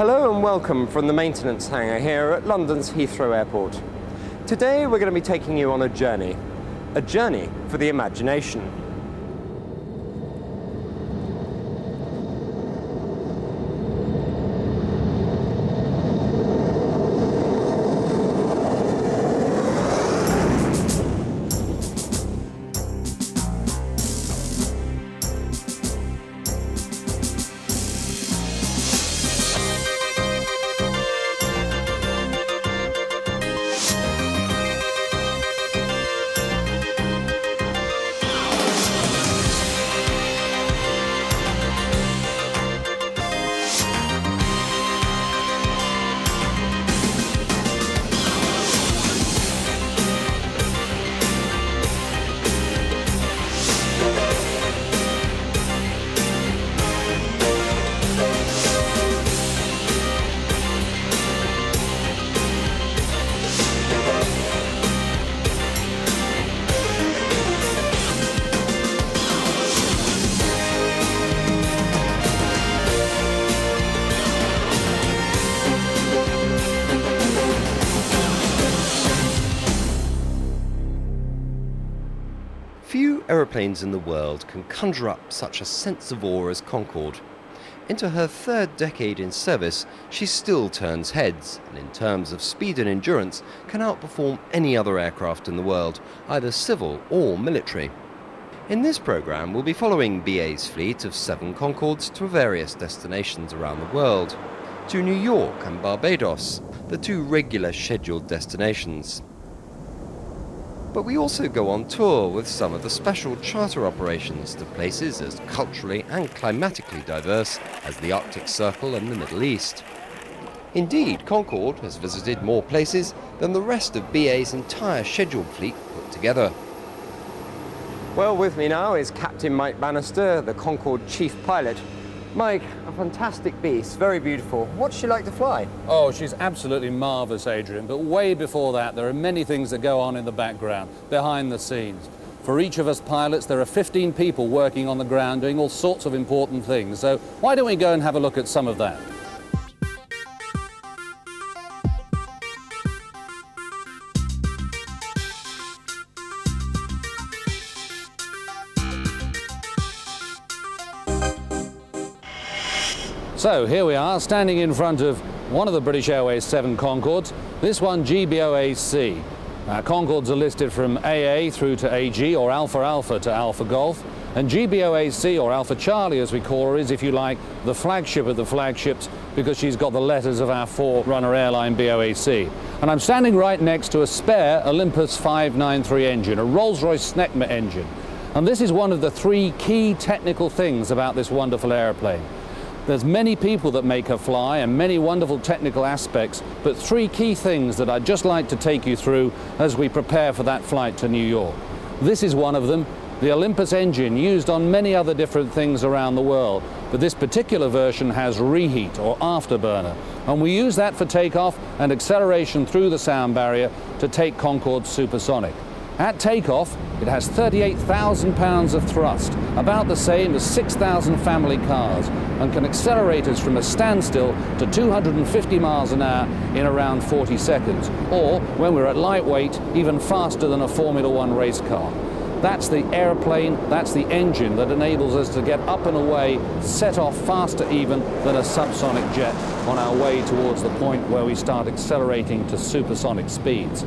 Hello and welcome from the maintenance hangar here at London's Heathrow Airport. Today we're going to be taking you on a journey for the imagination. Few aeroplanes in the world can conjure up such a sense of awe as Concorde. Into her third decade in service, she still turns heads, and in terms of speed and endurance, can outperform any other aircraft in the world, either civil or military. In this programme, we'll be following BA's fleet of 7 Concordes to various destinations around the world, to New York and Barbados, the 2 regular scheduled destinations. But we also go on tour with some of the special charter operations to places as culturally and climatically diverse as the Arctic Circle and the Middle East. Indeed, Concorde has visited more places than the rest of BA's entire scheduled fleet put together. Well, with me now is Captain Mike Bannister, the Concorde chief pilot. Mike, a fantastic beast, very beautiful. What's she like to fly? Oh, she's absolutely marvellous, Adrian. But way before that, there are many things that go on in the background, behind the scenes. For each of us pilots, there are 15 people working on the ground doing all sorts of important things. So why don't we go and have a look at some of that? So here we are, standing in front of one of the British Airways 7 Concordes, this one GBOAC. Concordes are listed from AA through to AG, or Alpha Alpha to Alpha Golf, and GBOAC, or Alpha Charlie as we call her, is, if you like, the flagship of the flagships because she's got the letters of our forerunner airline BOAC. And I'm standing right next to a spare Olympus 593 engine, a Rolls-Royce Snecma engine. And this is one of the 3 key technical things about this wonderful airplane. There's many people that make her fly and many wonderful technical aspects, but 3 key things that I'd just like to take you through as we prepare for that flight to New York. This is one of them, the Olympus engine, used on many other different things around the world, but this particular version has reheat or afterburner, and we use that for takeoff and acceleration through the sound barrier to take Concorde supersonic. At takeoff, it has 38,000 pounds of thrust, about the same as 6,000 family cars, and can accelerate us from a standstill to 250 miles an hour in around 40 seconds, or, when we're at lightweight, even faster than a Formula One race car. That's the airplane, that's the engine that enables us to get up and away, set off faster even than a subsonic jet on our way towards the point where we start accelerating to supersonic speeds.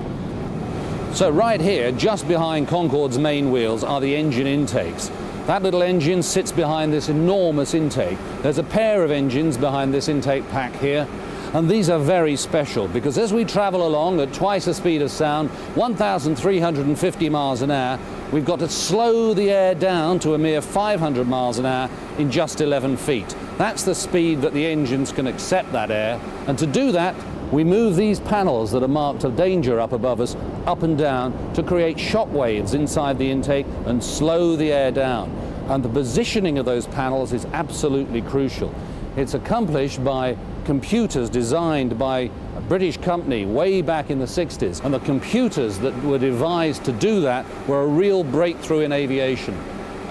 So right here, just behind Concorde's main wheels, are the engine intakes. That little engine sits behind this enormous intake. There's a pair of engines behind this intake pack here, and these are very special because as we travel along at twice the speed of sound, 1,350 miles an hour, we've got to slow the air down to a mere 500 miles an hour in just 11 feet. That's the speed that the engines can accept that air, and to do that, we move these panels that are marked of danger up above us up and down to create shock waves inside the intake and slow the air down. And the positioning of those panels is absolutely crucial. It's accomplished by computers designed by a British company way back in the 60s. And the computers that were devised to do that were a real breakthrough in aviation.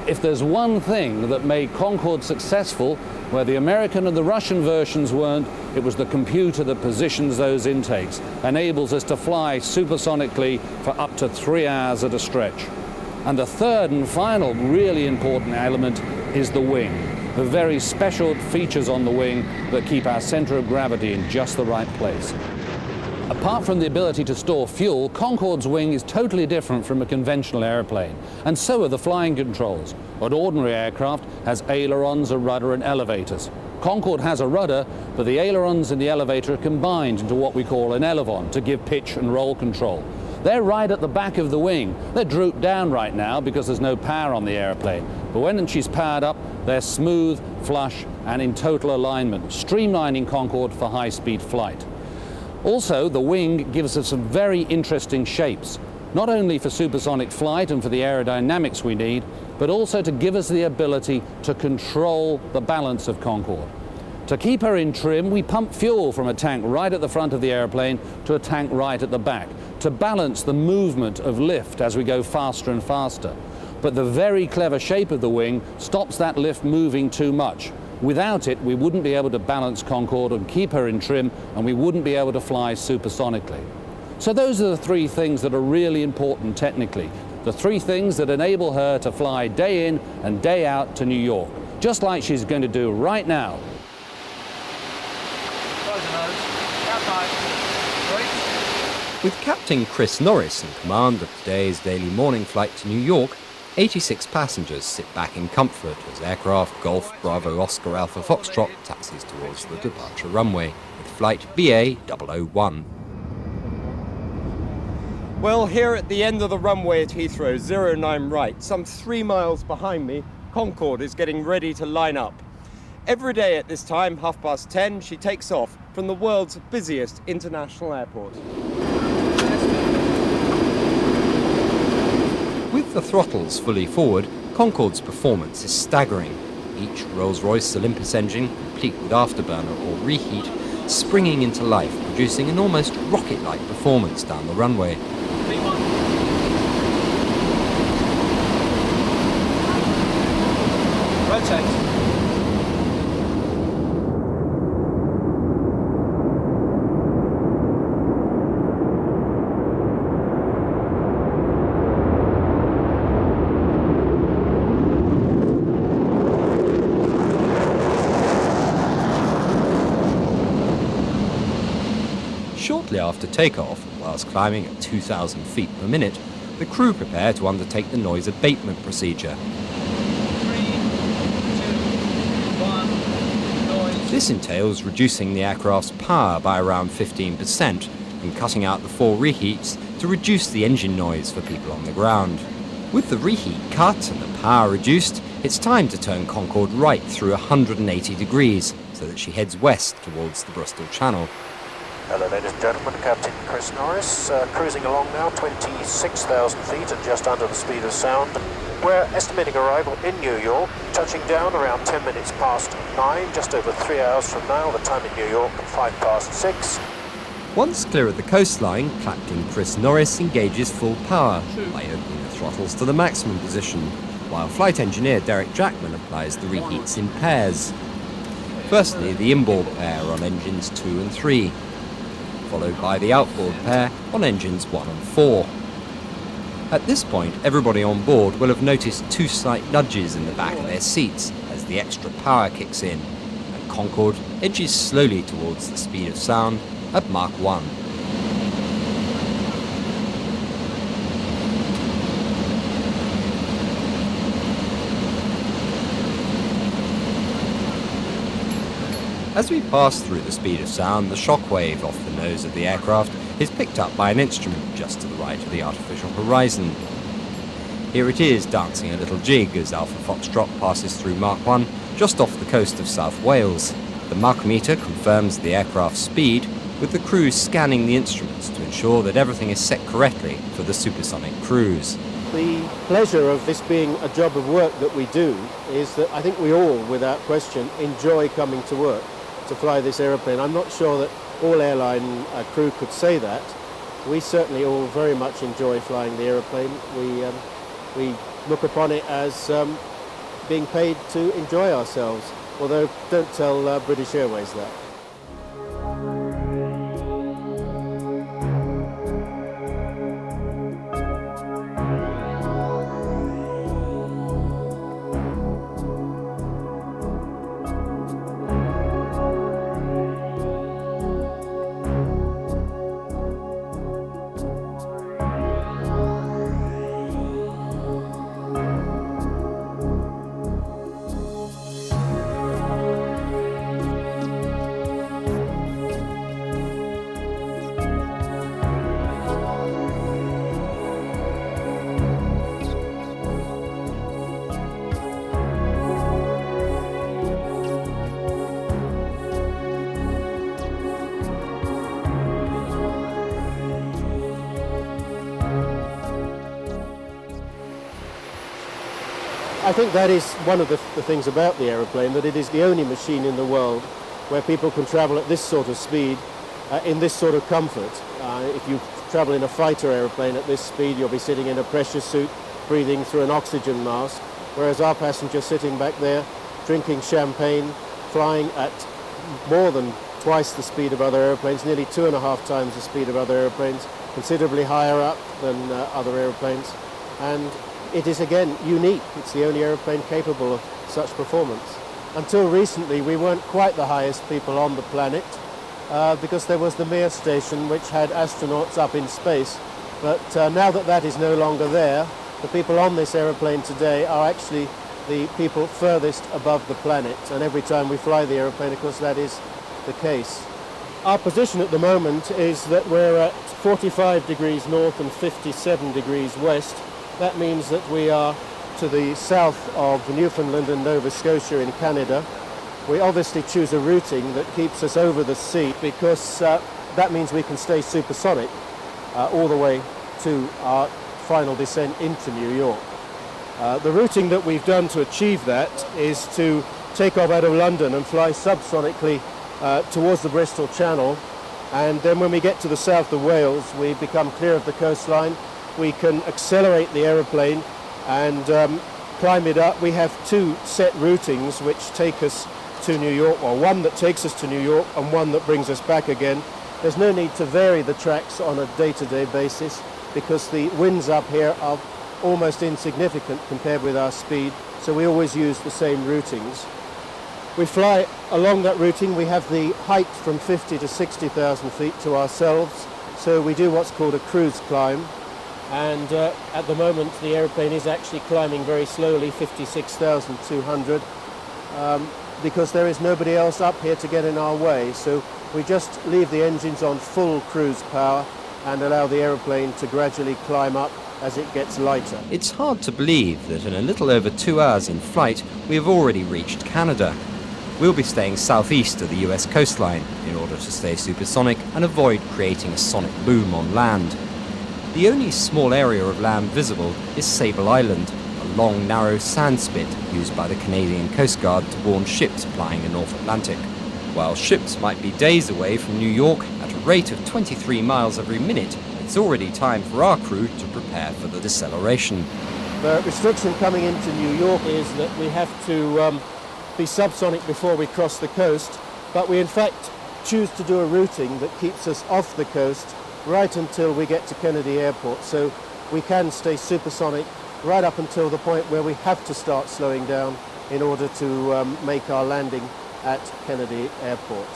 If there's one thing that made Concorde successful, where the American and the Russian versions weren't, it was the computer that positions those intakes, enables us to fly supersonically for up to 3 hours at a stretch. And the third and final really important element is the wing, the very special features on the wing that keep our center of gravity in just the right place. Apart from the ability to store fuel, Concorde's wing is totally different from a conventional airplane, and so are the flying controls. An ordinary aircraft has ailerons, a rudder and elevators. Concorde has a rudder, but the ailerons and the elevator are combined into what we call an elevon to give pitch and roll control. They're right at the back of the wing. They're drooped down right now because there's no power on the airplane. But when she's powered up, they're smooth, flush and in total alignment, streamlining Concorde for high-speed flight. Also, the wing gives us some very interesting shapes, not only for supersonic flight and for the aerodynamics we need, but also to give us the ability to control the balance of Concorde. To keep her in trim, we pump fuel from a tank right at the front of the airplane to a tank right at the back, to balance the movement of lift as we go faster and faster. But the very clever shape of the wing stops that lift moving too much. Without it, we wouldn't be able to balance Concorde and keep her in trim, and we wouldn't be able to fly supersonically. So those are the three things that are really important technically. The three things that enable her to fly day in and day out to New York, just like she's going to do right now. With Captain Chris Norris in command of today's daily morning flight to New York, 86 passengers sit back in comfort as aircraft Golf Bravo Oscar Alpha Foxtrot taxis towards the departure runway with flight BA 001. Well, here at the end of the runway at Heathrow, 09 right, some 3 miles behind me, Concorde is getting ready to line up. Every day at this time, 10:30, she takes off from the world's busiest international airport. With the throttles fully forward, Concorde's performance is staggering. Each Rolls-Royce Olympus engine, complete with afterburner or reheat, springing into life, producing an almost rocket-like performance down the runway. Rotate. Shortly after takeoff, whilst climbing at 2,000 feet per minute, the crew prepare to undertake the noise abatement procedure. 3, 2, 1, noise. This entails reducing the aircraft's power by around 15% and cutting out the 4 reheats to reduce the engine noise for people on the ground. With the reheat cut and the power reduced, it's time to turn Concorde right through 180 degrees so that she heads west towards the Bristol Channel. Hello ladies and gentlemen, Captain Chris Norris, cruising along now 26,000 feet at just under the speed of sound. We're estimating arrival in New York, touching down around 10 minutes past 9, just over 3 hours from now, the time in New York, 6:05. Once clear of the coastline, Captain Chris Norris engages full power by opening the throttles to the maximum position, while flight engineer Derek Jackman applies the reheats in pairs. Firstly, the inboard pair on engines 2 and 3. Followed by the outboard pair on engines 1 and 4. At this point, everybody on board will have noticed 2 slight nudges in the back of their seats as the extra power kicks in, and Concorde edges slowly towards the speed of sound at Mach 1. As we pass through the speed of sound, the shockwave off the nose of the aircraft is picked up by an instrument just to the right of the artificial horizon. Here it is, dancing a little jig as Alpha Foxtrot passes through Mach 1 just off the coast of South Wales. The Mach meter confirms the aircraft's speed, with the crew scanning the instruments to ensure that everything is set correctly for the supersonic cruise. The pleasure of this being a job of work that we do is that I think we all, without question, enjoy coming to work to fly this aeroplane. I'm not sure that all airline crew could say that. We certainly all very much enjoy flying the aeroplane. We look upon it as being paid to enjoy ourselves, although don't tell British Airways that. I think that is one of the things about the aeroplane, that it is the only machine in the world where people can travel at this sort of speed, in this sort of comfort. If you travel in a fighter aeroplane at this speed, you'll be sitting in a pressure suit, breathing through an oxygen mask, whereas our passengers sitting back there, drinking champagne, flying at more than twice the speed of other aeroplanes, nearly 2.5 times the speed of other aeroplanes, considerably higher up than other aeroplanes. And it is again unique. It's the only aeroplane capable of such performance. Until recently we weren't quite the highest people on the planet because there was the Mir station which had astronauts up in space. But now that that is no longer there, the people on this aeroplane today are actually the people furthest above the planet, and every time we fly the aeroplane, of course, that is the case. Our position at the moment is that we're at 45 degrees north and 57 degrees west. That means that we are to the south of Newfoundland and Nova Scotia in Canada. We obviously choose a routing that keeps us over the sea because that means we can stay supersonic all the way to our final descent into New York. The routing that we've done to achieve that is to take off out of London and fly subsonically towards the Bristol Channel, and then when we get to the south of Wales we become clear of the coastline. We can accelerate the aeroplane and climb it up. We have two set routings which take us to New York, or one that takes us to New York and one that brings us back again. There's no need to vary the tracks on a day-to-day basis because the winds up here are almost insignificant compared with our speed, so we always use the same routings. We fly along that routing. We have the height from 50 to 60,000 feet to ourselves, so we do what's called a cruise climb. And at the moment the aeroplane is actually climbing very slowly, 56,200, because there is nobody else up here to get in our way. So we just leave the engines on full cruise power and allow the aeroplane to gradually climb up as it gets lighter. It's hard to believe that in a little over 2 hours in flight we have already reached Canada. We'll be staying southeast of the US coastline in order to stay supersonic and avoid creating a sonic boom on land. The only small area of land visible is Sable Island, a long, narrow sand spit used by the Canadian Coast Guard to warn ships plying the North Atlantic. While ships might be days away from New York at a rate of 23 miles every minute, it's already time for our crew to prepare for the deceleration. The restriction coming into New York is that we have to be subsonic before we cross the coast, but we in fact choose to do a routing that keeps us off the coast right until we get to Kennedy Airport, so we can stay supersonic right up until the point where we have to start slowing down in order to make our landing at Kennedy Airport.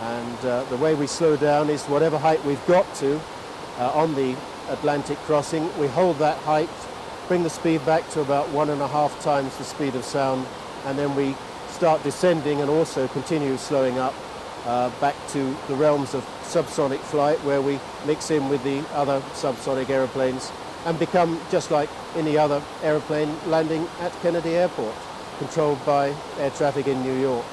And the way we slow down is whatever height we've got to on the Atlantic crossing, we hold that height, bring the speed back to about 1.5 times the speed of sound, and then we start descending and also continue slowing up back to the realms of subsonic flight, where we mix in with the other subsonic aeroplanes and become just like any other aeroplane landing at Kennedy Airport, controlled by air traffic in New York.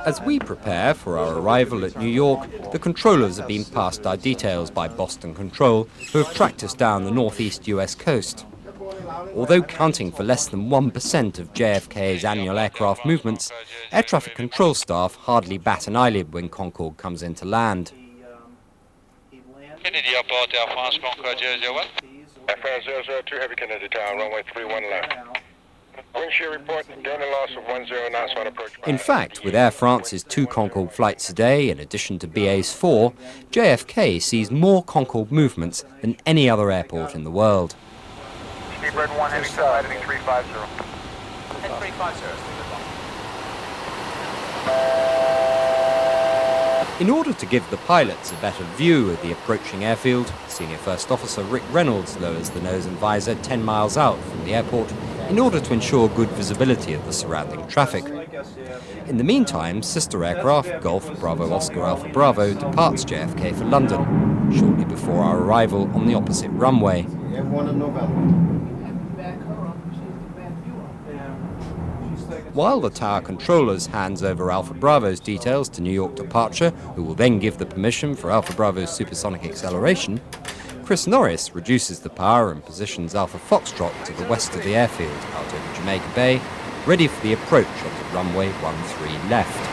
As we prepare for our arrival at New York, the controllers have been passed our details by Boston Control, who have tracked us down the northeast US coast. Although counting for less than 1% of JFK's annual aircraft movements, air traffic control staff hardly bat an eyelid when Concorde comes into land. Kennedy Airport, Air France, Concorde 001. Air France 002, Heavy Kennedy Tower, runway 31 left. Wind shear report, gaining loss of 10, nice one approach. In fact, with Air France's 2 Concorde flights a day, in addition to BA's 4, JFK sees more Concorde movements than any other airport in the world. Speedbird 1, heavy side, heading 350. Head 350. In order to give the pilots a better view of the approaching airfield, Senior First Officer Rick Reynolds lowers the nose and visor 10 miles out from the airport in order to ensure good visibility of the surrounding traffic. In the meantime, sister aircraft Golf Bravo Oscar Alpha Bravo departs JFK for London, shortly before our arrival on the opposite runway. While the tower controllers hands over Alpha Bravo's details to New York departure, who will then give the permission for Alpha Bravo's supersonic acceleration, Chris Norris reduces the power and positions Alpha Foxtrot to the west of the airfield, out over Jamaica Bay, ready for the approach onto runway 13 left.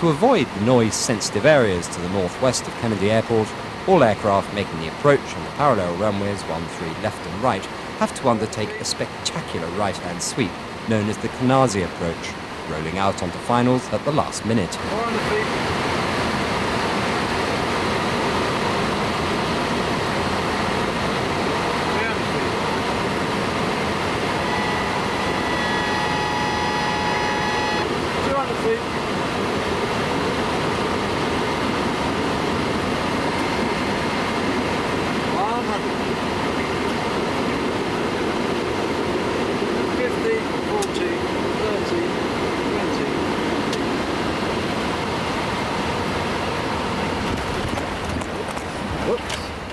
To avoid the noise-sensitive areas to the northwest of Kennedy Airport, all aircraft making the approach on the parallel runways 13 left and right have to undertake a spectacular right-hand sweep known as the Canarsie approach, rolling out onto finals at the last minute.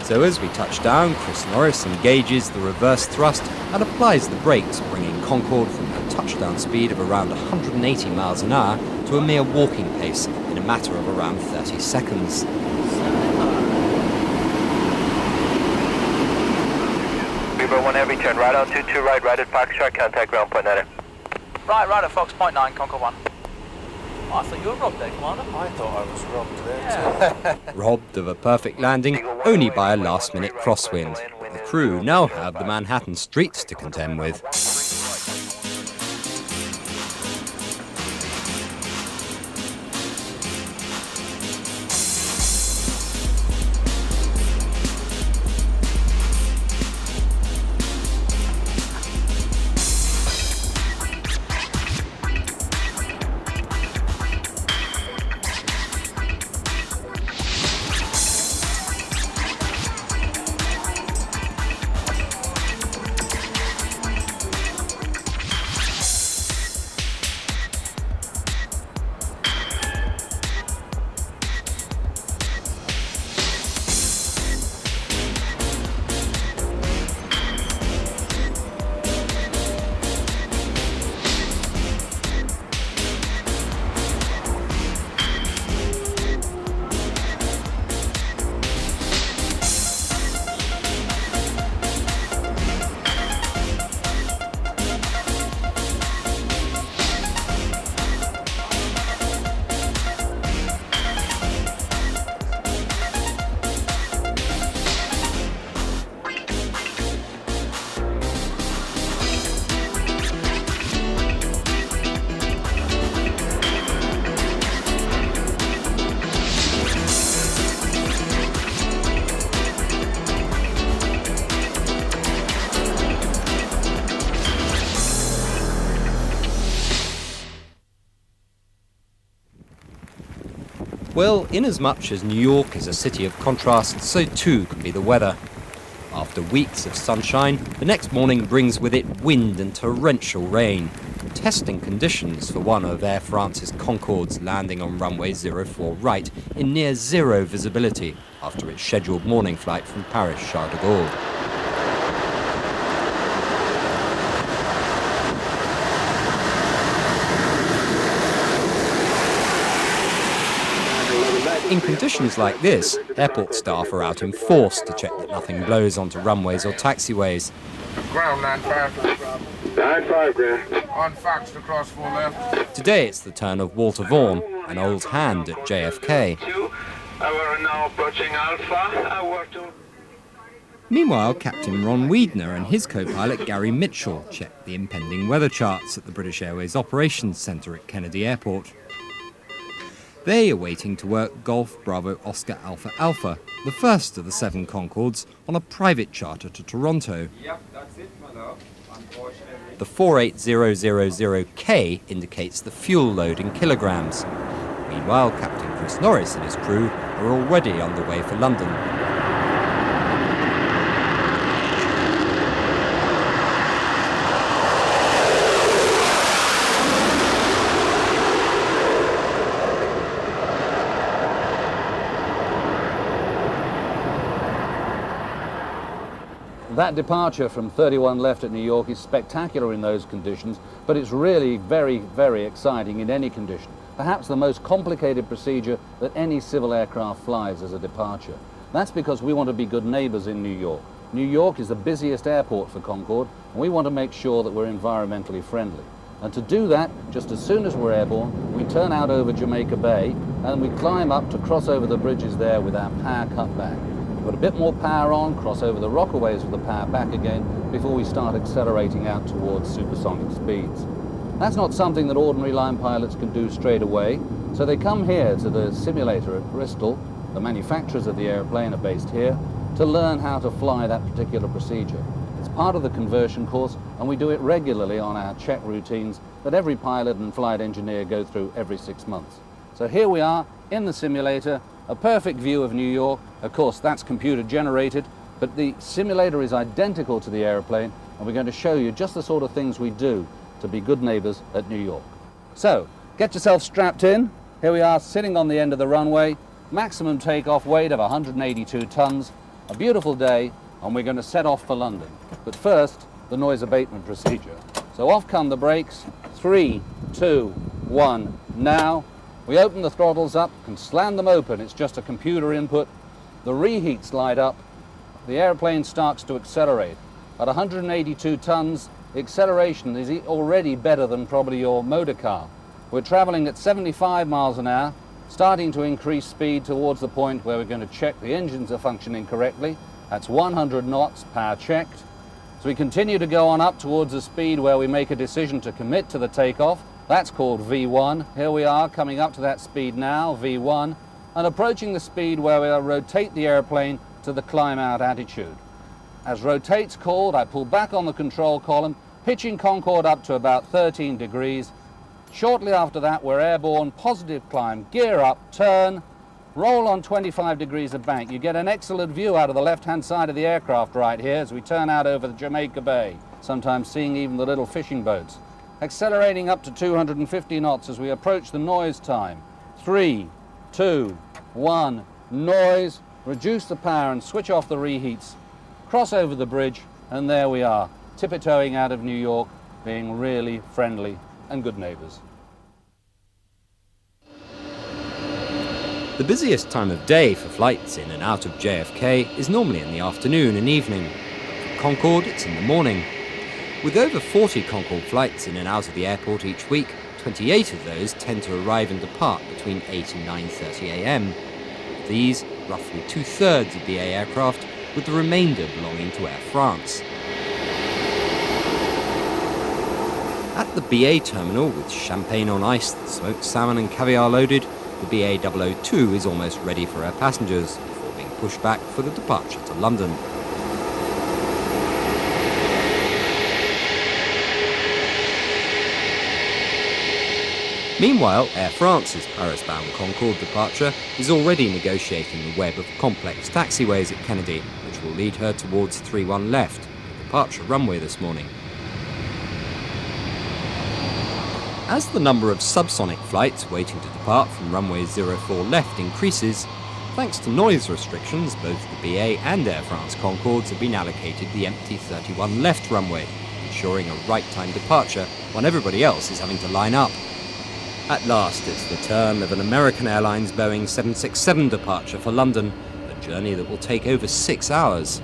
So as we touch down, Chris Norris engages the reverse thrust and applies the brakes, bringing Concorde from a touchdown speed of around 180 miles an hour to a mere walking pace in a matter of around 30 seconds. Beaver 1 heavy, turn right on 22 right at Foxtrot, contact ground point 9. Right at Fox, point 9, Concorde 1. I thought you were robbed there, Commander. I thought I was robbed there too. Robbed of a perfect landing only by a last-minute crosswind. The crew now have the Manhattan streets to contend with. Well, inasmuch as New York is a city of contrasts, so too can be the weather. After weeks of sunshine, the next morning brings with it wind and torrential rain, testing conditions for one of Air France's Concordes landing on runway 04 right in near zero visibility after its scheduled morning flight from Paris Charles de Gaulle. In conditions like this, airport staff are out in force to check that nothing blows onto runways or taxiways. Ground 9-5. 9-5, ground. On Fox to cross 4 left. Today it's the turn of Walter Vaughan, an old hand at JFK. We're now approaching Alpha. Meanwhile, Captain Ron Weidner and his co-pilot Gary Mitchell checked the impending weather charts at the British Airways Operations Centre at Kennedy Airport. They are waiting to work Golf Bravo Oscar Alpha Alpha, the first of the 7 Concordes, on a private charter to Toronto. Yep, that's it, my love. Unfortunately. The 48000K indicates the fuel load in kilograms. Meanwhile, Captain Chris Norris and his crew are already on the way for London. That departure from 31 left at New York is spectacular in those conditions, but it's really very, very exciting in any condition. Perhaps the most complicated procedure that any civil aircraft flies as a departure. That's because we want to be good neighbours in New York. New York is the busiest airport for Concorde, and we want to make sure that we're environmentally friendly. And to do that, just as soon as we're airborne, we turn out over Jamaica Bay and we climb up to cross over the bridges there with our power cut back. Put a bit more power on, cross over the Rockaways with the power back again before we start accelerating out towards supersonic speeds. That's not something that ordinary line pilots can do straight away, so they come here to the simulator at Bristol, the manufacturers of the airplane are based here, to learn how to fly that particular procedure. It's part of the conversion course, and we do it regularly on our check routines that every pilot and flight engineer go through every 6 months. So here we are in the simulator, a perfect view of New York. Of course, that's computer generated, but the simulator is identical to the airplane, and we're going to show you just the sort of things we do to be good neighbours at New York. So, get yourself strapped in. Here we are sitting on the end of the runway, maximum takeoff weight of 182 tons, a beautiful day, and we're going to set off for London. But first, the noise abatement procedure. So off come the brakes, 3, 2, 1, now. We open the throttles up, can slam them open, it's just a computer input. The reheats light up, the airplane starts to accelerate. At 182 tons, the acceleration is already better than probably your motor car. We're traveling at 75 miles an hour, starting to increase speed towards the point where we're going to check the engines are functioning correctly. That's 100 knots, power checked. So we continue to go on up towards the speed where we make a decision to commit to the takeoff. That's called V1. Here we are coming up to that speed now, V1, and approaching the speed where we'll rotate the airplane to the climb out attitude. As rotate's called, I pull back on the control column, pitching Concorde up to about 13 degrees. Shortly after that, we're airborne, positive climb, gear up, turn, roll on 25 degrees of bank. You get an excellent view out of the left-hand side of the aircraft right here as we turn out over the Jamaica Bay, sometimes seeing even the little fishing boats. Accelerating up to 250 knots as we approach the noise time. 3, 2, 1, noise, reduce the power and switch off the reheats, cross over the bridge, and there we are, tippy-toeing out of New York, being really friendly and good neighbours. The busiest time of day for flights in and out of JFK is normally in the afternoon and evening. For Concorde, it's in the morning. With over 40 Concorde flights in and out of the airport each week, 28 of those tend to arrive and depart between 8 and 9:30 a.m. Of these, roughly 2/3 of BA aircraft, with the remainder belonging to Air France. At the BA terminal, with champagne on ice, smoked salmon and caviar loaded, the BA 002 is almost ready for our passengers, before being pushed back for the departure to London. Meanwhile, Air France's Paris-bound Concorde departure is already negotiating the web of complex taxiways at Kennedy, which will lead her towards 31 left, the departure runway this morning. As the number of subsonic flights waiting to depart from runway 04 left increases, thanks to noise restrictions, both the BA and Air France Concordes have been allocated the empty 31 left runway, ensuring a right-time departure when everybody else is having to line up. At last, it's the turn of an American Airlines Boeing 767 departure for London, a journey that will take over 6 hours.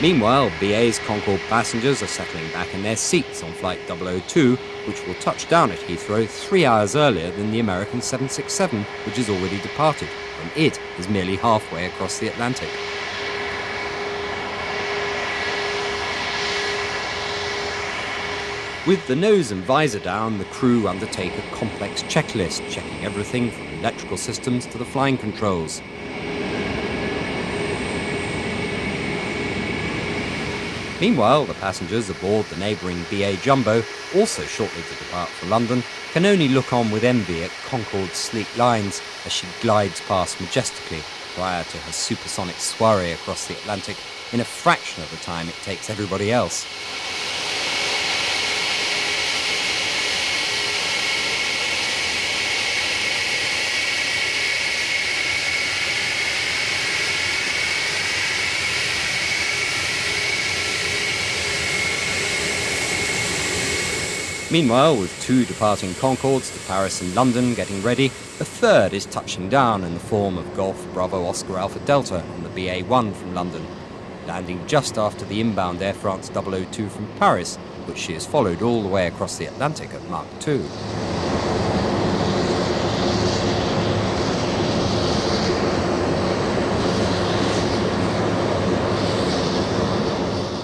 Meanwhile, BA's Concorde passengers are settling back in their seats on Flight 002, which will touch down at Heathrow 3 hours earlier than the American 767, which has already departed, and it is merely halfway across the Atlantic. With the nose and visor down, the crew undertake a complex checklist, checking everything from electrical systems to the flying controls. Meanwhile, the passengers aboard the neighbouring BA Jumbo, also shortly to depart for London, can only look on with envy at Concorde's sleek lines as she glides past majestically prior to her supersonic soiree across the Atlantic in a fraction of the time it takes everybody else. Meanwhile, with 2 departing Concordes to Paris and London getting ready, a third is touching down in the form of Golf Bravo Oscar Alpha Delta on the BA-1 from London, landing just after the inbound Air France 002 from Paris, which she has followed all the way across the Atlantic at Mach 2.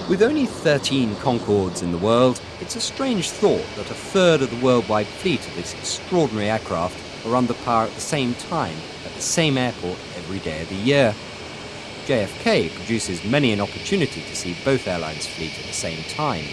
With only 13 Concordes in the world, it's a strange thought that a third of the worldwide fleet of this extraordinary aircraft are under power at the same time, at the same airport every day of the year. JFK produces many an opportunity to see both airlines' fleet at the same time.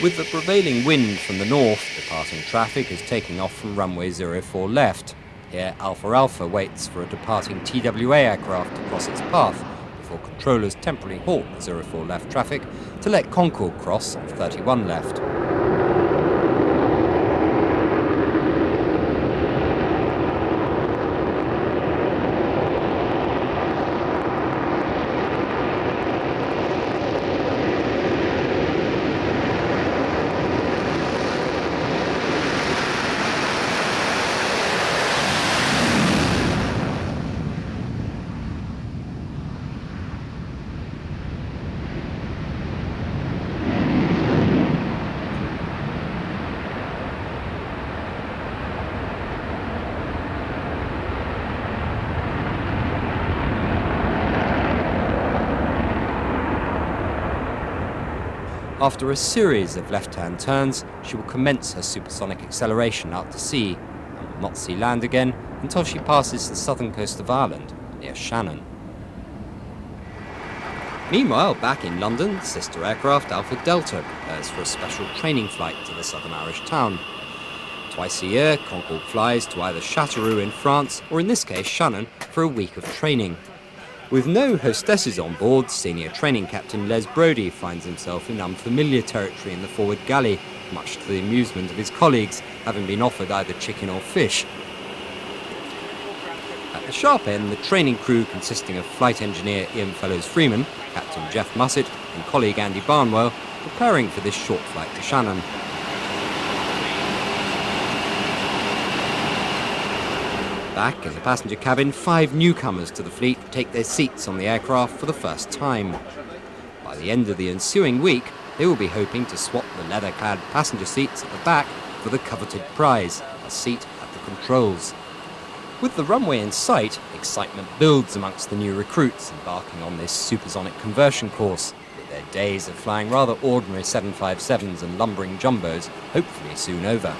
With the prevailing wind from the north, departing traffic is taking off from runway 04 left. Here, Alpha Alpha waits for a departing TWA aircraft to cross its path before controllers temporarily halt the 04 left traffic to let Concorde cross on 31 left. After a series of left-hand turns, she will commence her supersonic acceleration out to sea and will not see land again until she passes the southern coast of Ireland, near Shannon. Meanwhile, back in London, sister aircraft Alpha Delta prepares for a special training flight to the southern Irish town. Twice a year, Concorde flies to either Châteauroux in France, or in this case Shannon, for a week of training. With no hostesses on board, senior training captain Les Brodie finds himself in unfamiliar territory in the forward galley, much to the amusement of his colleagues, having been offered either chicken or fish. At the sharp end, the training crew consisting of flight engineer Ian Fellows-Freeman, Captain Jeff Mussett and colleague Andy Barnwell, preparing for this short flight to Shannon. Back in the passenger cabin, 5 newcomers to the fleet take their seats on the aircraft for the first time. By the end of the ensuing week, they will be hoping to swap the leather-clad passenger seats at the back for the coveted prize, a seat at the controls. With the runway in sight, excitement builds amongst the new recruits embarking on this supersonic conversion course, with their days of flying rather ordinary 757s and lumbering jumbos hopefully soon over.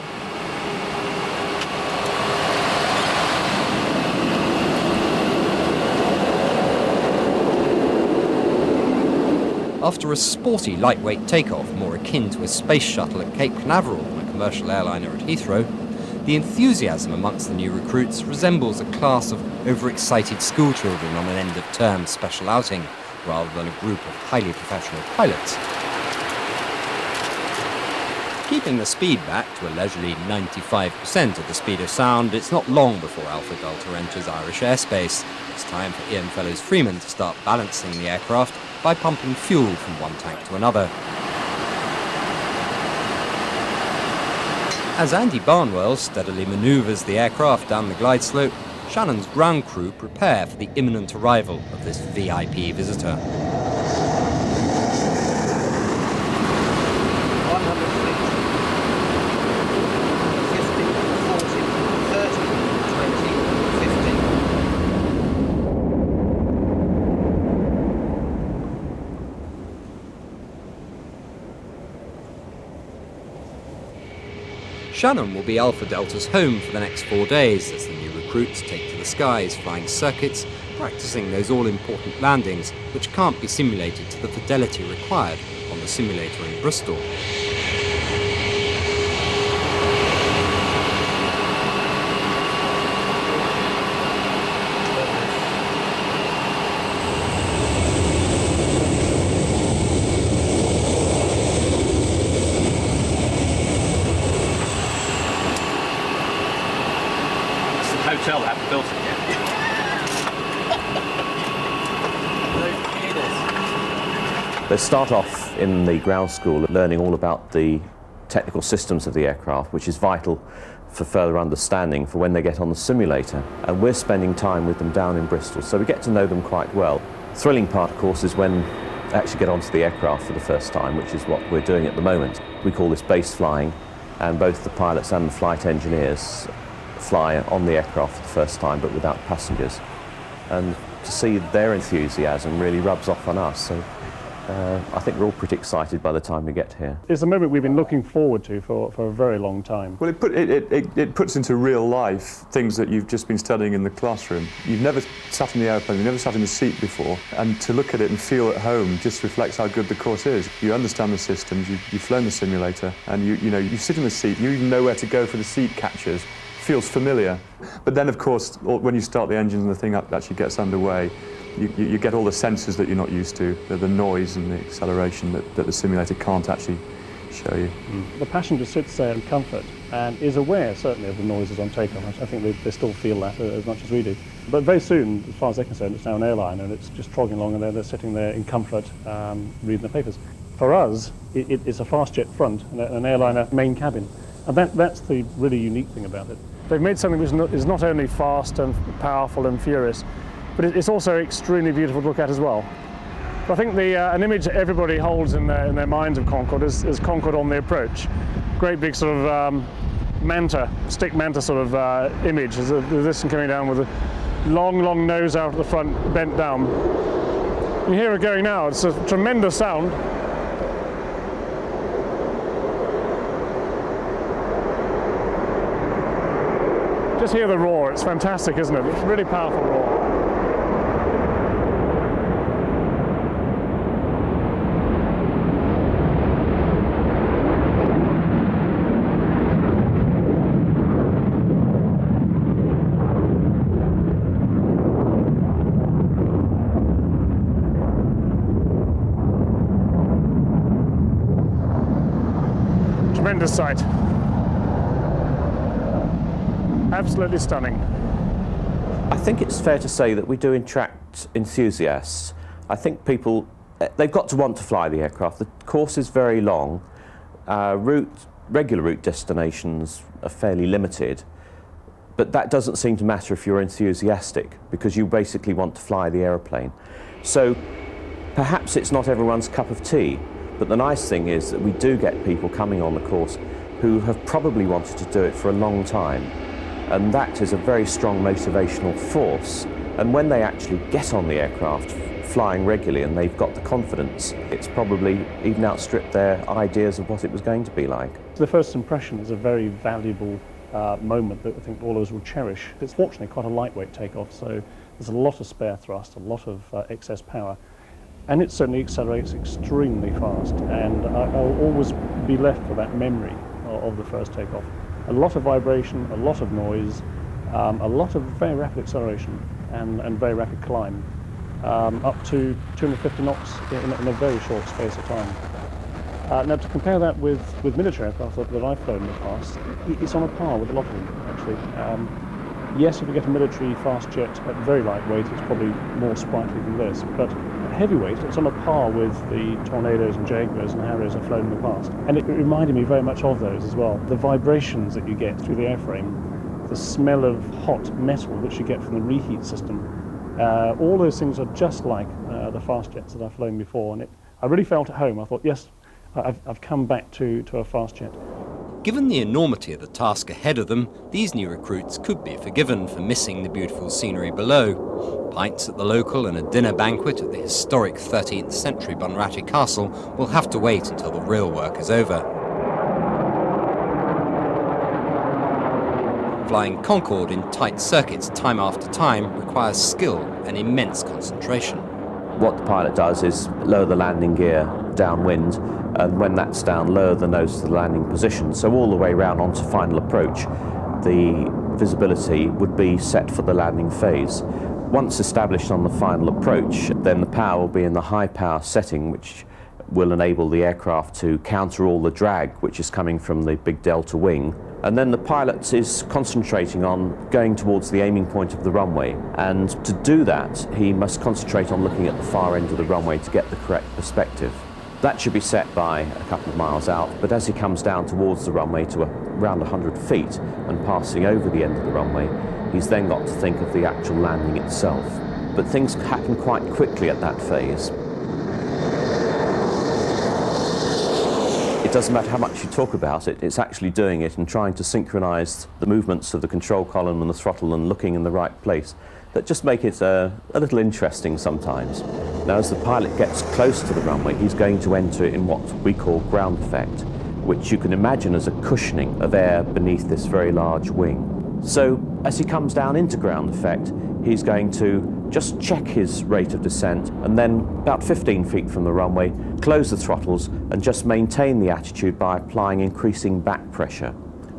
After a sporty lightweight takeoff more akin to a space shuttle at Cape Canaveral than a commercial airliner at Heathrow, the enthusiasm amongst the new recruits resembles a class of overexcited schoolchildren on an end-of-term special outing, rather than a group of highly professional pilots. Keeping the speed back to a leisurely 95% of the speed of sound, it's not long before Alpha Delta enters Irish airspace. It's time for Ian Fellows-Freeman to start balancing the aircraft by pumping fuel from one tank to another. As Andy Barnwell steadily manoeuvres the aircraft down the glide slope, Shannon's ground crew prepare for the imminent arrival of this VIP visitor. 50, 40, 30, 20, 50. Shannon will be Alpha Delta's home for the next 4 days as the new recruits take to the skies, flying circuits, practicing those all-important landings which can't be simulated to the fidelity required on the simulator in Bristol. Hotel that haven't built it yet. They start off in the ground school learning all about the technical systems of the aircraft, which is vital for further understanding for when they get on the simulator. And we're spending time with them down in Bristol, so we get to know them quite well. The thrilling part, of course, is when they actually get onto the aircraft for the first time, which is what we're doing at the moment. We call this base flying, and both the pilots and the flight engineers fly on the aircraft for the first time, but without passengers. And to see their enthusiasm really rubs off on us. So I think we're all pretty excited by the time we get here. It's a moment we've been looking forward to for a very long time. Well, it puts into real life things that you've just been studying in the classroom. You've never sat in the airplane, you've never sat in the seat before, and to look at it and feel at home just reflects how good the course is. You understand the systems, you've flown the simulator, and you sit in the seat, you even know where to go for the seat catches. Feels familiar. But then, of course, when you start the engines and the thing actually gets underway, you get all the senses that you're not used to, the noise and the acceleration that the simulator can't actually show you. The passenger sits there in comfort and is aware, certainly, of the noises on takeoff. I think they still feel that as much as we do. But very soon, as far as they're concerned, it's now an airline, and it's just trotting along, and they're sitting there in comfort, reading the papers. For us, it's a fast jet front and an airliner main cabin. And that's the really unique thing about it. They've made something which is not only fast and powerful and furious, but it's also extremely beautiful to look at as well. I think an image that everybody holds in their minds of Concorde is Concorde on the approach. Great big sort of stick manta sort of image. There's this one coming down with a long nose out at the front, bent down. You hear it going now, it's a tremendous sound. Just hear the roar, it's fantastic, isn't it? It's a really powerful roar. Tremendous sight. Absolutely stunning. I think it's fair to say that we do attract enthusiasts. I think people, they've got to want to fly the aircraft. The course is very long. Regular route destinations are fairly limited, but that doesn't seem to matter if you're enthusiastic, because you basically want to fly the aeroplane. So perhaps it's not everyone's cup of tea, but the nice thing is that we do get people coming on the course who have probably wanted to do it for a long time. And that is a very strong motivational force. And when they actually get on the aircraft, flying regularly, and they've got the confidence, it's probably even outstripped their ideas of what it was going to be like. The first impression is a very valuable moment that I think all of us will cherish. It's fortunately quite a lightweight takeoff, so there's a lot of spare thrust, a lot of excess power, and it certainly accelerates extremely fast, and I'll always be left with that memory of the first takeoff. A lot of vibration, a lot of noise, a lot of very rapid acceleration and very rapid climb, up to 250 knots in a very short space of time. Now, to compare that with military aircraft that I've flown in the past, it's on a par with a lot of them, actually. Yes, if you get a military fast jet at very lightweight, it's probably more sprightly than this, but heavyweight. It's on a par with the Tornadoes and Jaguars and Harriers I've flown in the past. And it reminded me very much of those as well. The vibrations that you get through the airframe, the smell of hot metal which you get from the reheat system, all those things are just like the fast jets that I've flown before. And I really felt at home. I thought, yes, I've come back to a fast jet. Given the enormity of the task ahead of them, these new recruits could be forgiven for missing the beautiful scenery below. Pints at the local and a dinner banquet at the historic 13th century Bunratty Castle will have to wait until the real work is over. Flying Concorde in tight circuits time after time requires skill and immense concentration. What the pilot does is lower the landing gear downwind, and when that's down, lower the nose to the landing position. So all the way round onto final approach, the visibility would be set for the landing phase. Once established on the final approach, then the power will be in the high power setting, which will enable the aircraft to counter all the drag which is coming from the big delta wing. And then the pilot is concentrating on going towards the aiming point of the runway. And to do that, he must concentrate on looking at the far end of the runway to get the correct perspective. That should be set by a couple of miles out, but as he comes down towards the runway to around 100 feet and passing over the end of the runway, he's then got to think of the actual landing itself. But things happen quite quickly at that phase. It doesn't matter how much you talk about it, it's actually doing it and trying to synchronize the movements of the control column and the throttle and looking in the right place that just make it a little interesting sometimes. Now, as the pilot gets close to the runway, he's going to enter in what we call ground effect, which you can imagine as a cushioning of air beneath this very large wing. So, as he comes down into ground effect, he's going to just check his rate of descent and then, about 15 feet from the runway, close the throttles and just maintain the attitude by applying increasing back pressure.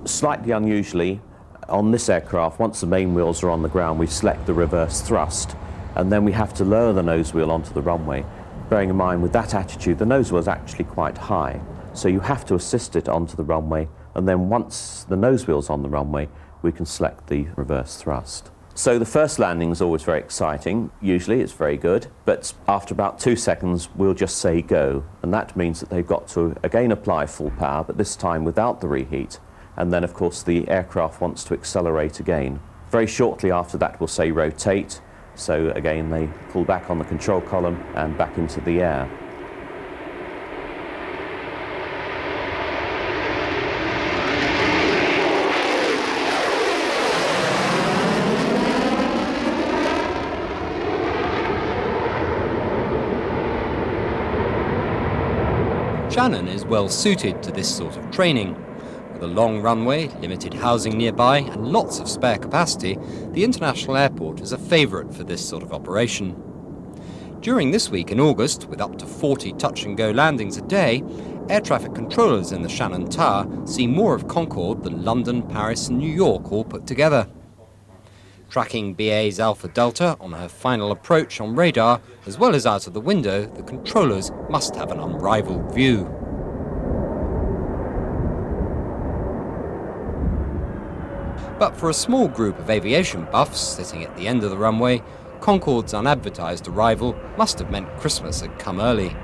Slightly unusually, on this aircraft, once the main wheels are on the ground, we select the reverse thrust, and then we have to lower the nose wheel onto the runway. Bearing in mind, with that attitude, the nose wheel is actually quite high, so you have to assist it onto the runway, and then once the nose wheel's on the runway, we can select the reverse thrust. So the first landing is always very exciting. Usually it's very good, but after about 2 seconds, we'll just say go, and that means that they've got to again apply full power, but this time without the reheat. And then, of course, the aircraft wants to accelerate again. Very shortly after that, we'll say rotate. So again, they pull back on the control column and back into the air. Shannon is well suited to this sort of training. With a long runway, limited housing nearby and lots of spare capacity, the international airport is a favourite for this sort of operation. During this week in August, with up to 40 touch-and-go landings a day, air traffic controllers in the Shannon Tower see more of Concorde than London, Paris and New York all put together. Tracking BA's Alpha Delta on her final approach on radar, as well as out of the window, the controllers must have an unrivalled view. But for a small group of aviation buffs sitting at the end of the runway, Concorde's unadvertised arrival must have meant Christmas had come early.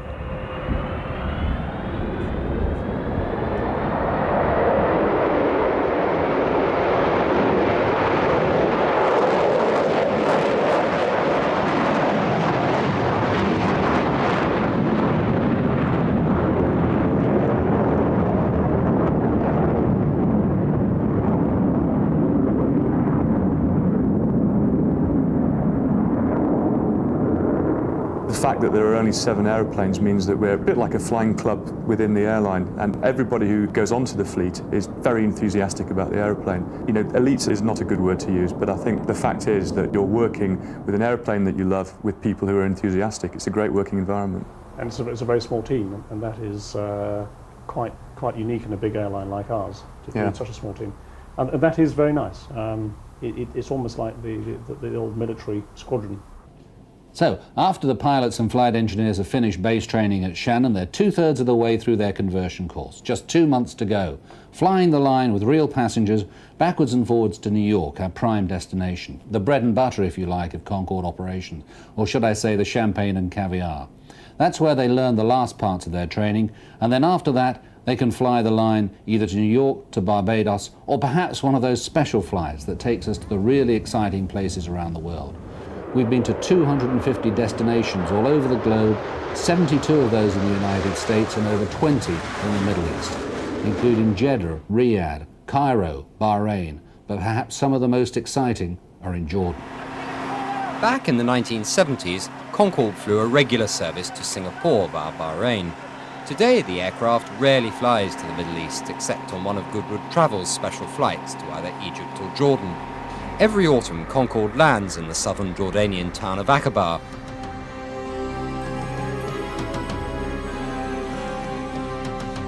The fact that there are only 7 aeroplanes means that we're a bit like a flying club within the airline, and everybody who goes onto the fleet is very enthusiastic about the aeroplane. You know, elite is not a good word to use, but I think the fact is that you're working with an aeroplane that you love with people who are enthusiastic. It's a great working environment. And it's a very small team, and that is quite unique in a big airline like ours, to be in such a small team. And that is very nice. It's almost like the old military squadron. So, after the pilots and flight engineers have finished base training at Shannon, they're 2/3 of the way through their conversion course. Just 2 months to go. Flying the line with real passengers backwards and forwards to New York, our prime destination. The bread and butter, if you like, of Concorde operations. Or should I say the champagne and caviar. That's where they learn the last parts of their training, and then after that, they can fly the line either to New York, to Barbados, or perhaps one of those special flights that takes us to the really exciting places around the world. We've been to 250 destinations all over the globe, 72 of those in the United States and over 20 in the Middle East, including Jeddah, Riyadh, Cairo, Bahrain, but perhaps some of the most exciting are in Jordan. Back in the 1970s, Concorde flew a regular service to Singapore via Bahrain. Today, the aircraft rarely flies to the Middle East except on one of Goodwood Travel's special flights to either Egypt or Jordan. Every autumn, Concorde lands in the southern Jordanian town of Aqaba.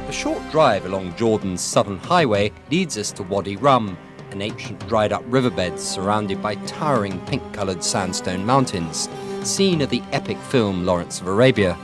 A short drive along Jordan's southern highway leads us to Wadi Rum, an ancient dried-up riverbed surrounded by towering pink-coloured sandstone mountains, scene of the epic film Lawrence of Arabia.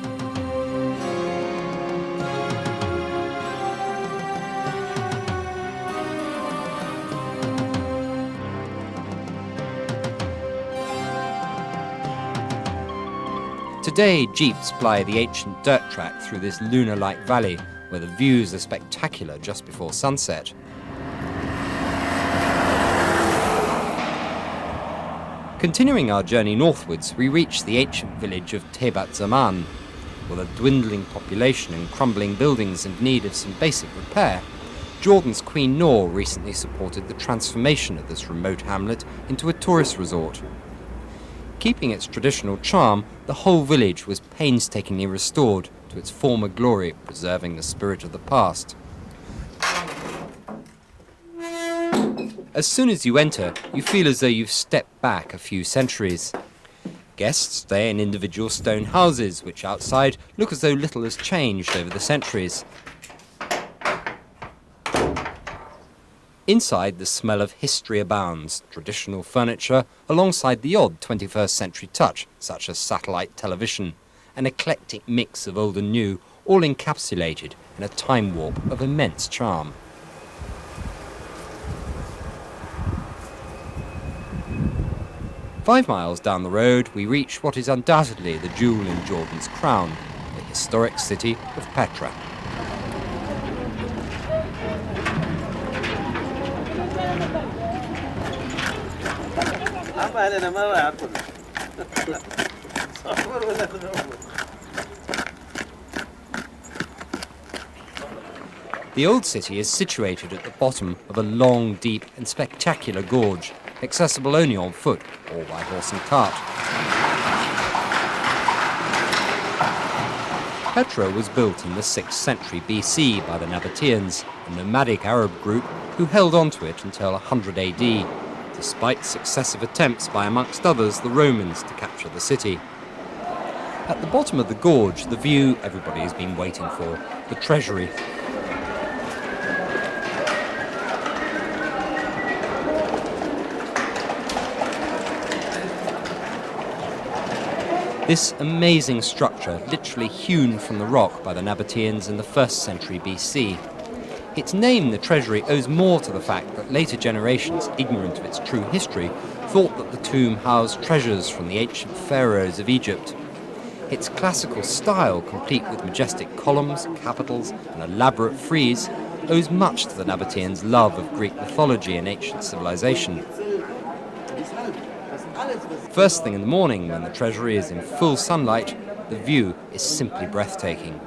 Today, jeeps ply the ancient dirt track through this lunar-like valley, where the views are spectacular just before sunset. Continuing our journey northwards, we reach the ancient village of Tebat Zaman. With a dwindling population and crumbling buildings in need of some basic repair, Jordan's Queen Noor recently supported the transformation of this remote hamlet into a tourist resort. Keeping its traditional charm, the whole village was painstakingly restored to its former glory, preserving the spirit of the past. As soon as you enter, you feel as though you've stepped back a few centuries. Guests stay in individual stone houses, which outside look as though little has changed over the centuries. Inside, the smell of history abounds, traditional furniture alongside the odd 21st century touch, such as satellite television, an eclectic mix of old and new, all encapsulated in a time warp of immense charm. "5 miles down the road, we reach what is undoubtedly the jewel in Jordan's crown, the historic city of Petra. The old city is situated at the bottom of a long, deep and spectacular gorge, accessible only on foot or by horse and cart. Petra was built in the 6th century BC by the Nabateans, a nomadic Arab group who held on to it until 100 AD, despite successive attempts by, amongst others, the Romans to capture the city. At the bottom of the gorge, the view everybody has been waiting for, the treasury. This amazing structure, literally hewn from the rock by the Nabateans in the 1st century BC. Its name, the Treasury, owes more to the fact that later generations, ignorant of its true history, thought that the tomb housed treasures from the ancient pharaohs of Egypt. Its classical style, complete with majestic columns, capitals, and elaborate frieze, owes much to the Nabateans' love of Greek mythology and ancient civilization. First thing in the morning, when the Treasury is in full sunlight, the view is simply breathtaking.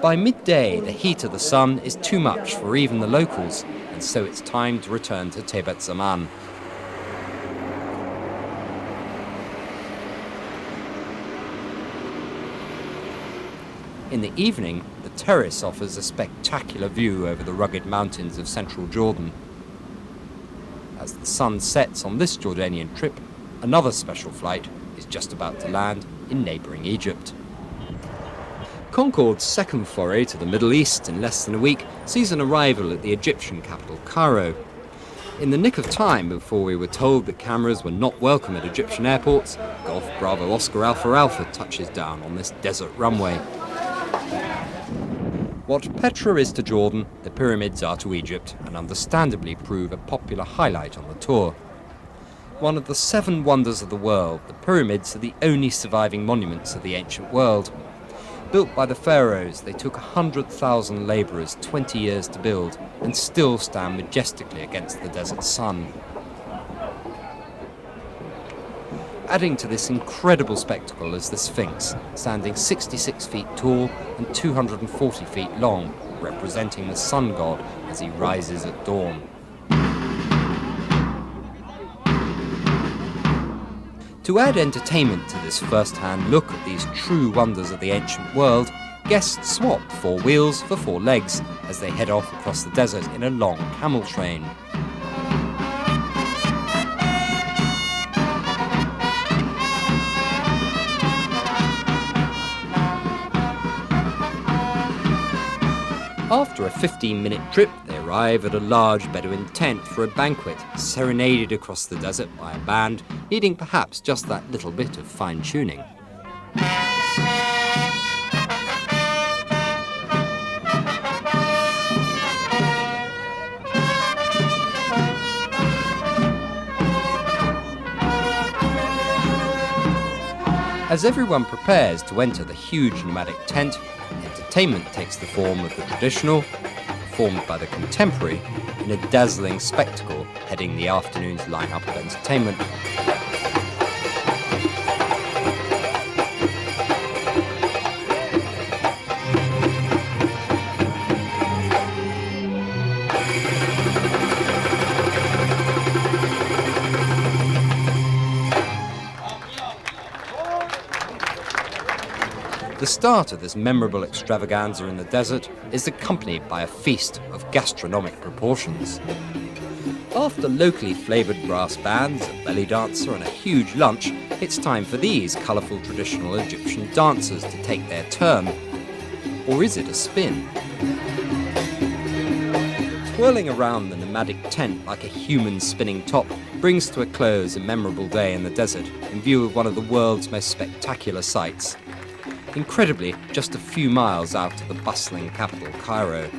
By midday, the heat of the sun is too much for even the locals, and so it's time to return to Tebat Zaman. In the evening, the terrace offers a spectacular view over the rugged mountains of central Jordan. As the sun sets on this Jordanian trip, another special flight is just about to land in neighbouring Egypt. Concorde's second foray to the Middle East in less than a week sees an arrival at the Egyptian capital, Cairo. In the nick of time before we were told that cameras were not welcome at Egyptian airports, Golf Bravo Oscar Alpha Alpha touches down on this desert runway. What Petra is to Jordan, the pyramids are to Egypt, and understandably prove a popular highlight on the tour. One of the 7 wonders of the world, the pyramids are the only surviving monuments of the ancient world. Built by the pharaohs, they took 100,000 labourers 20 years to build and still stand majestically against the desert sun. Adding to this incredible spectacle is the Sphinx, standing 66 feet tall and 240 feet long, representing the sun god as he rises at dawn. To add entertainment to this first-hand look at these true wonders of the ancient world, guests swap 4 wheels for 4 legs as they head off across the desert in a long camel train. After a 15-minute trip, they arrive at a large Bedouin tent for a banquet, serenaded across the desert by a band, needing perhaps just that little bit of fine-tuning. As everyone prepares to enter the huge nomadic tent, entertainment takes the form of the traditional, performed by the contemporary, in a dazzling spectacle heading the afternoon's lineup of entertainment. The start of this memorable extravaganza in the desert is accompanied by a feast of gastronomic proportions. After locally flavoured brass bands, a belly dancer and a huge lunch, it's time for these colourful traditional Egyptian dancers to take their turn. Or is it a spin? Twirling around the nomadic tent like a human spinning top brings to a close a memorable day in the desert in view of one of the world's most spectacular sights. Incredibly, just a few miles out of the bustling capital, Cairo.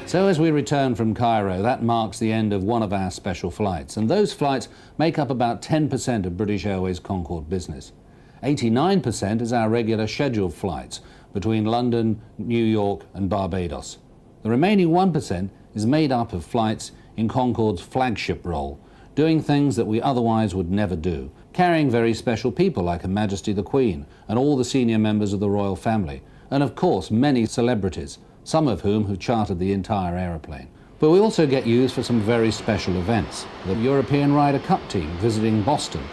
So as we return from Cairo, that marks the end of one of our special flights, and those flights make up about 10% of British Airways Concorde business. 89% is our regular scheduled flights between London, New York and Barbados. The remaining 1% is made up of flights in Concorde's flagship role, doing things that we otherwise would never do, carrying very special people like Her Majesty the Queen and all the senior members of the royal family, and of course many celebrities, some of whom have chartered the entire aeroplane. But we also get used for some very special events. The European Ryder Cup team visiting Boston.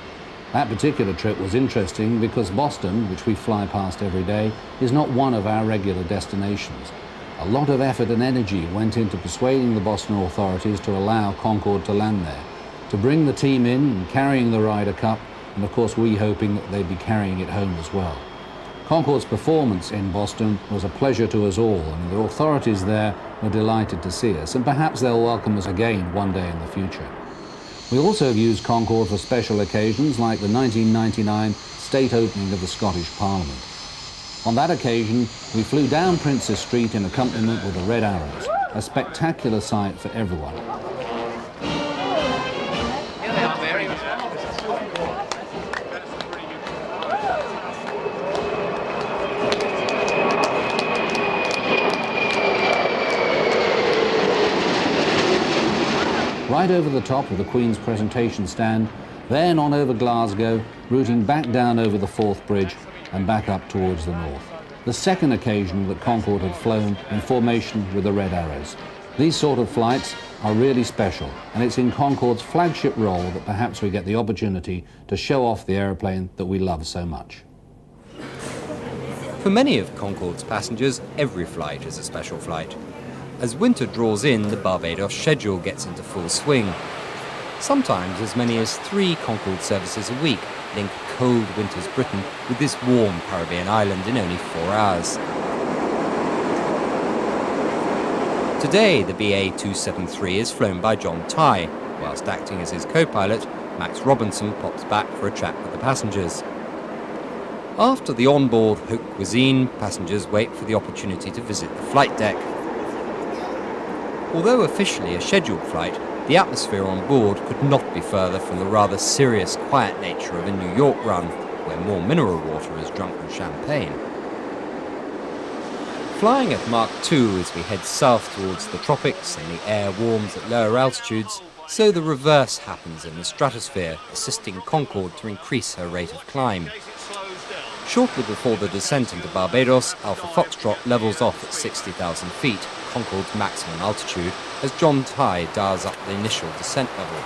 That particular trip was interesting because Boston, which we fly past every day, is not one of our regular destinations. A lot of effort and energy went into persuading the Boston authorities to allow Concorde to land there, to bring the team in and carrying the Ryder Cup, and of course we hoping that they'd be carrying it home as well. Concorde's performance in Boston was a pleasure to us all, and the authorities there were delighted to see us, and perhaps they'll welcome us again one day in the future. We also have used Concorde for special occasions like the 1999 state opening of the Scottish Parliament. On that occasion, we flew down Princes Street in accompaniment with the Red Arrows, a spectacular sight for everyone. Right over the top of the Queen's presentation stand, then on over Glasgow, routing back down over the Forth Bridge and back up towards the north. The second occasion that Concorde had flown in formation with the Red Arrows. These sort of flights are really special, and it's in Concorde's flagship role that perhaps we get the opportunity to show off the aeroplane that we love so much. For many of Concorde's passengers, every flight is a special flight. As winter draws in, the Barbados schedule gets into full swing. Sometimes as many as 3 Concorde services a week link cold winter's Britain with this warm Caribbean island in only 4 hours. Today, the BA-273 is flown by John Tye, whilst acting as his co-pilot, Max Robinson pops back for a chat with the passengers. After the onboard haute cuisine, passengers wait for the opportunity to visit the flight deck. Although officially a scheduled flight, the atmosphere on board could not be further from the rather serious, quiet nature of a New York run, where more mineral water is drunk than champagne. Flying at Mach 2 as we head south towards the tropics and the air warms at lower altitudes, so the reverse happens in the stratosphere, assisting Concorde to increase her rate of climb. Shortly before the descent into Barbados, Alpha Foxtrot levels off at 60,000 feet, Concorde's maximum altitude, as John Tye dials up the initial descent level.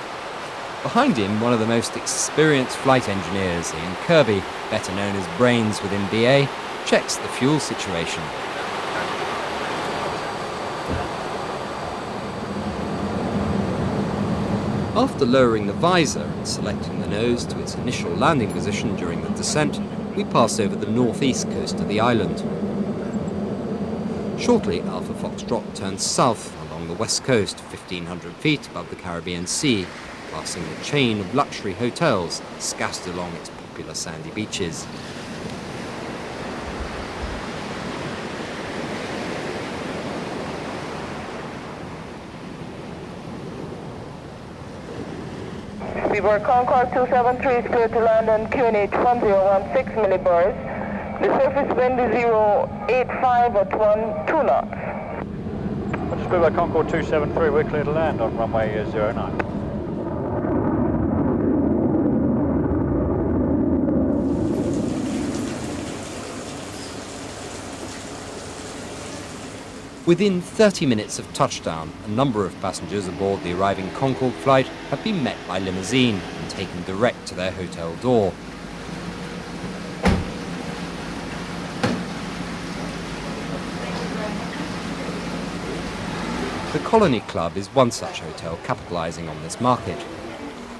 Behind him, one of the most experienced flight engineers, Ian Kirby, better known as Brains within BA, checks the fuel situation. After lowering the visor and selecting the nose to its initial landing position during the descent, we pass over the northeast coast of the island. Shortly, Alpha Foxtrot turns south along the west coast, 1,500 feet above the Caribbean Sea, passing the chain of luxury hotels scattered along its popular sandy beaches. Speedbird Concorde 273 is clear to land on QNH 1016 millibars. The surface wind is 085 at 2 knots. Speedbird Concorde 273, we're clear to land on runway 09. Within 30 minutes of touchdown, a number of passengers aboard the arriving Concorde flight have been met by limousine and taken direct to their hotel door. The Colony Club is one such hotel capitalising on this market.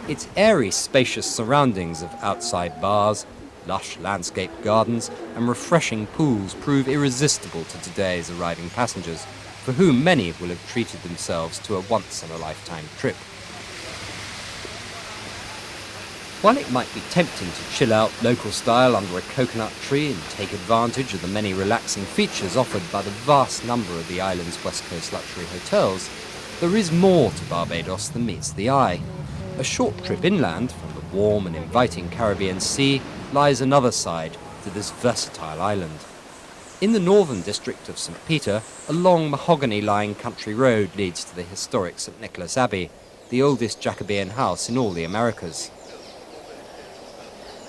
Its airy, spacious surroundings of outside bars, lush landscape gardens and refreshing pools prove irresistible to today's arriving passengers, for whom many will have treated themselves to a once-in-a-lifetime trip. While it might be tempting to chill out local style under a coconut tree and take advantage of the many relaxing features offered by the vast number of the island's west coast luxury hotels, there is more to Barbados than meets the eye. A short trip inland from the warm and inviting Caribbean Sea lies another side to this versatile island. In the northern district of St. Peter, a long mahogany-lined country road leads to the historic St. Nicholas Abbey, the oldest Jacobean house in all the Americas.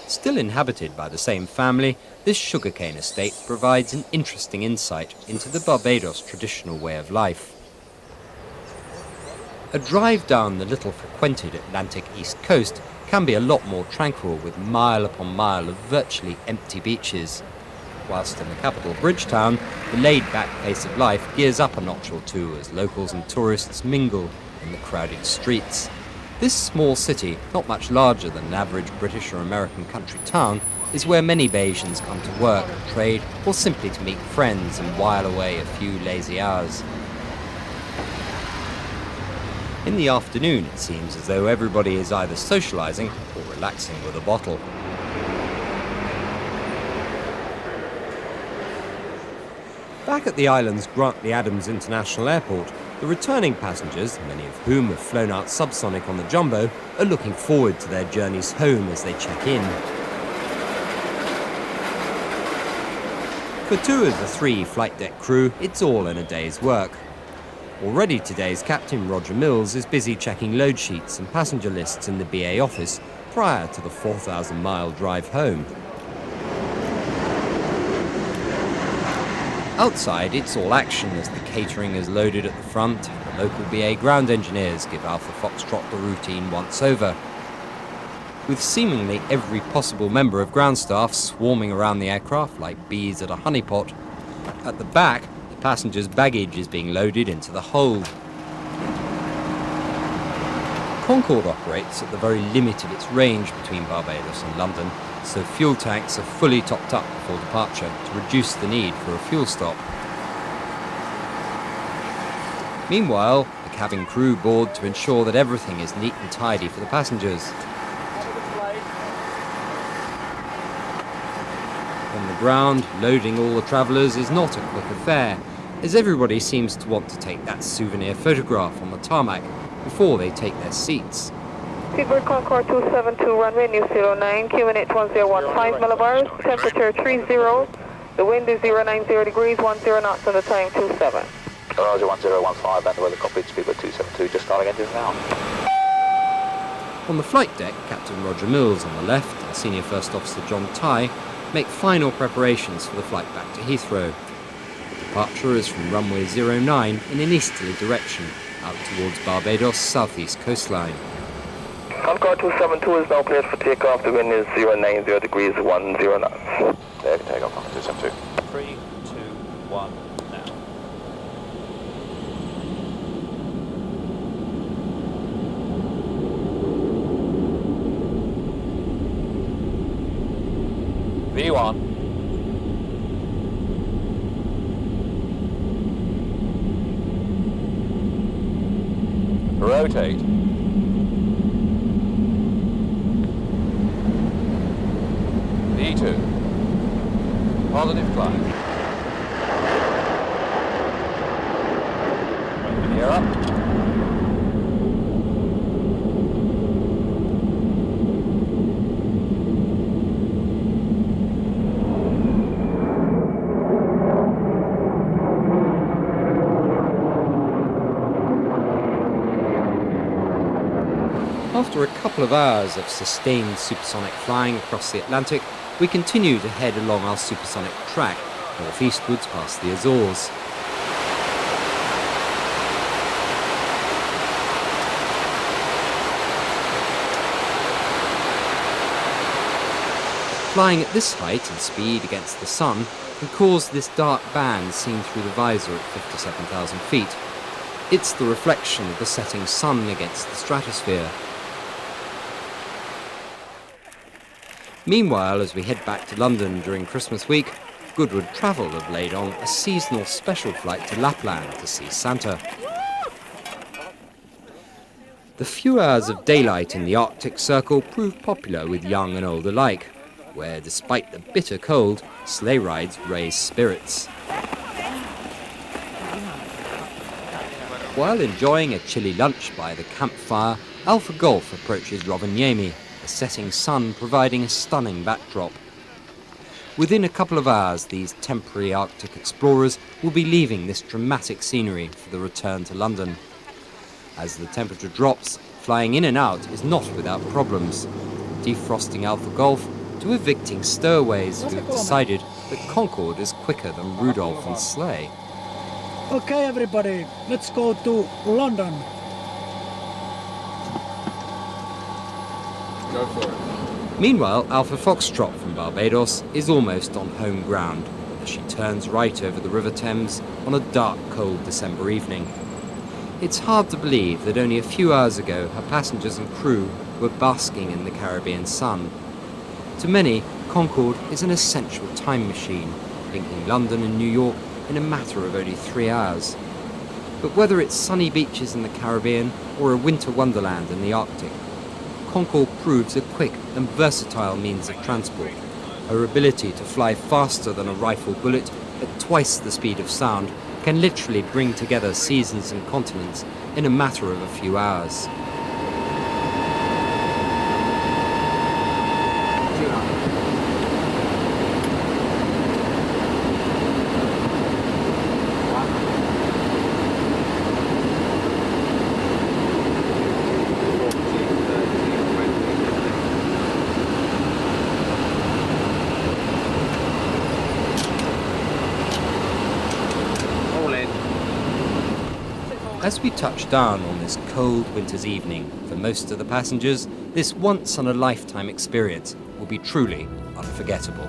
Still inhabited by the same family, this sugarcane estate provides an interesting insight into the Barbados traditional way of life. A drive down the little-frequented Atlantic east coast can be a lot more tranquil with mile upon mile of virtually empty beaches. Whilst in the capital Bridgetown, the laid-back pace of life gears up a notch or two as locals and tourists mingle in the crowded streets. This small city, not much larger than an average British or American country town, is where many Bayesians come to work, trade, or simply to meet friends and while away a few lazy hours. In the afternoon, it seems as though everybody is either socialising or relaxing with a bottle. Back at the island's Grantley Adams International Airport, the returning passengers, many of whom have flown out subsonic on the Jumbo, are looking forward to their journeys home as they check in. For two of the three flight deck crew, it's all in a day's work. Already today's captain, Roger Mills, is busy checking load sheets and passenger lists in the BA office prior to the 4,000-mile drive home. Outside, it's all action as the catering is loaded at the front and the local BA ground engineers give Alpha Foxtrot the routine once over. With seemingly every possible member of ground staff swarming around the aircraft like bees at a honeypot, at the back, passengers' baggage is being loaded into the hold. Concorde operates at the very limit of its range between Barbados and London, so fuel tanks are fully topped up before departure to reduce the need for a fuel stop. Meanwhile, the cabin crew board to ensure that everything is neat and tidy for the passengers. On the ground, loading all the travellers is not a quick affair, as everybody seems to want to take that souvenir photograph on the tarmac before they take their seats. Seabird Concorde 272, runway new 09, QNH 1015 millibars, temperature 30, the wind is 090 degrees, 10 knots, and the time 27. Roger 1015, and the weather copied, Speedbird 272, just starting engines now. On the flight deck, Captain Roger Mills on the left and Senior First Officer John Tighe make final preparations for the flight back to Heathrow. The departure is from runway 09 in an easterly direction, out towards Barbados' southeast coastline. Concorde 272 is now cleared for takeoff. The wind is 090 degrees, 10 knots. There, you can take off, Concorde 272. 3, 2, 1, now. V1. Rotate. V2. Positive climb. Gear up. After a couple of hours of sustained supersonic flying across the Atlantic, we continue to head along our supersonic track, northeastwards past the Azores. Flying at this height and speed against the sun can cause this dark band seen through the visor at 57,000 feet. It's the reflection of the setting sun against the stratosphere. Meanwhile, as we head back to London during Christmas week, Goodwood Travel have laid on a seasonal special flight to Lapland to see Santa. The few hours of daylight in the Arctic Circle proved popular with young and old alike, where, despite the bitter cold, sleigh rides raise spirits. While enjoying a chilly lunch by the campfire, Alpha Golf approaches Rovaniemi, the setting sun providing a stunning backdrop. Within a couple of hours, these temporary Arctic explorers will be leaving this dramatic scenery for the return to London. As the temperature drops, flying in and out is not without problems, defrosting Alpha Golf to evicting stowaways who have decided that Concorde is quicker than Rudolph and Sleigh. Okay, everybody, let's go to London. Go for it. Meanwhile, Alpha Foxtrot from Barbados is almost on home ground as she turns right over the River Thames on a dark, cold December evening. It's hard to believe that only a few hours ago her passengers and crew were basking in the Caribbean sun. To many, Concorde is an essential time machine, linking London and New York in a matter of only 3 hours. But whether it's sunny beaches in the Caribbean or a winter wonderland in the Arctic, Concorde proves a quick and versatile means of transport. Her ability to fly faster than a rifle bullet at twice the speed of sound can literally bring together seasons and continents in a matter of a few hours. As we touch down on this cold winter's evening, for most of the passengers, this once-in-a-lifetime experience will be truly unforgettable.